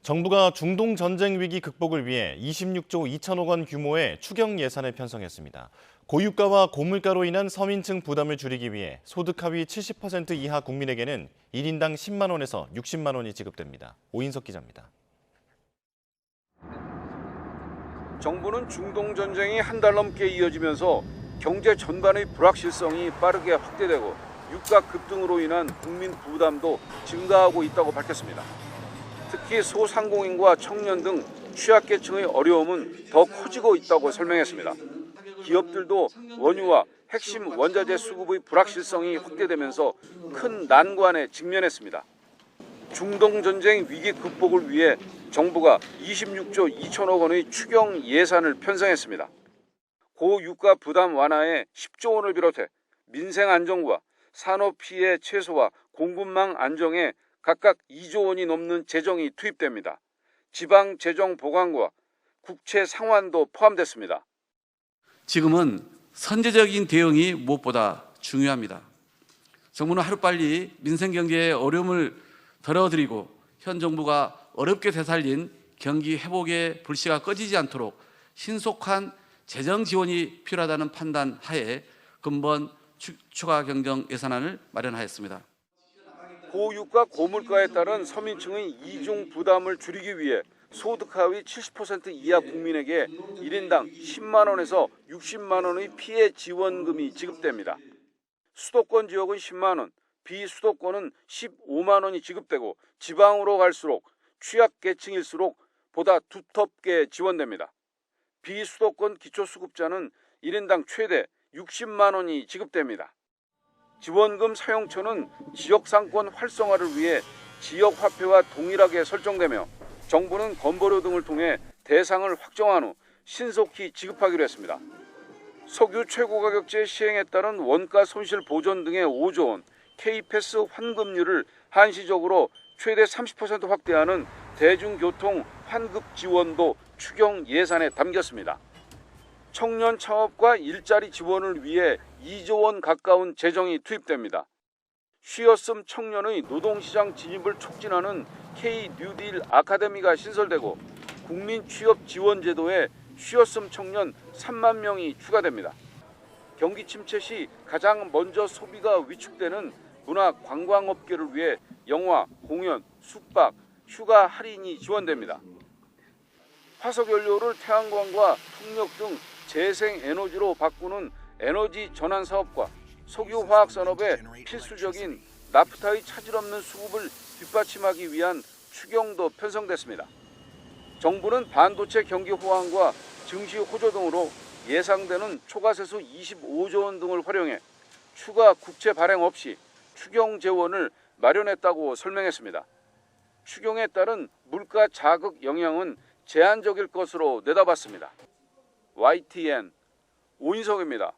정부가 중동 전쟁 위기 극복을 위해 26조 2천억 원 규모의 추경 예산을 편성했습니다. 고유가와 고물가로 인한 서민층 부담을 줄이기 위해 소득 하위 70% 이하 국민에게는 1인당 10만 원에서 60만 원이 지급됩니다. 오인석 기자입니다. 정부는 중동 전쟁이 한 달 넘게 이어지면서 경제 전반의 불확실성이 빠르게 확대되고 유가 급등으로 인한 국민 부담도 증가하고 있다고 밝혔습니다. 특히 소상공인과 청년 등 취약계층의 어려움은 더 커지고 있다고 설명했습니다. 기업들도 원유와 핵심 원자재 수급의 불확실성이 확대되면서 큰 난관에 직면했습니다. 중동 전쟁 위기 극복을 위해 정부가 26조 2천억 원의 추경 예산을 편성했습니다. 고유가 부담 완화에 10조 원을 비롯해 민생 안정과 산업 피해 최소와 공급망 안정에 각각 2조 원이 넘는 재정이 투입됩니다. 지방 재정 보강과 국채 상환도 포함됐습니다. 지금은 선제적인 대응이 무엇보다 중요합니다. 정부는 하루빨리 민생경제의 어려움을 덜어드리고 현 정부가 어렵게 되살린 경기 회복의 불씨가 꺼지지 않도록 신속한 재정 지원이 필요하다는 판단 하에 근본 추가 경정 예산안을 마련하였습니다. 고유가 고물가에 따른 서민층의 이중 부담을 줄이기 위해 소득 하위 70% 이하 국민에게 1인당 10만 원에서 60만 원의 피해 지원금이 지급됩니다. 수도권 지역은 10만 원, 비수도권은 15만 원이 지급되고 지방으로 갈수록 취약계층일수록 보다 두텁게 지원됩니다. 비수도권 기초수급자는 1인당 최대 60만 원이 지급됩니다. 지원금 사용처는 지역상권 활성화를 위해 지역화폐와 동일하게 설정되며 정부는 건보료 등을 통해 대상을 확정한 후 신속히 지급하기로 했습니다. 석유 최고가격제 시행에 따른 원가 손실 보전 등의 5조 원, K패스 환급률을 한시적으로 최대 30% 확대하는 대중교통 환급 지원도 추경 예산에 담겼습니다. 청년 창업과 일자리 지원을 위해 2조 원 가까운 재정이 투입됩니다. 쉬었음 청년의 노동시장 진입을 촉진하는 K-뉴딜 아카데미가 신설되고 국민 취업 지원 제도에 쉬었음 청년 3만 명이 추가됩니다. 경기 침체 시 가장 먼저 소비가 위축되는 문화 관광업계를 위해 영화, 공연, 숙박, 휴가 할인이 지원됩니다. 화석연료를 태양광과 풍력 등 재생에너지로 바꾸는 에너지 전환 사업과 석유화학 산업에 필수적인 나프타의 차질 없는 수급을 뒷받침하기 위한 추경도 편성됐습니다. 정부는 반도체 경기 호황과 증시 호조 등으로 예상되는 초과세수 25조 원 등을 활용해 추가 국채 발행 없이 추경 재원을 마련했다고 설명했습니다. 추경에 따른 물가 자극 영향은 제한적일 것으로 내다봤습니다. YTN 오인석입니다.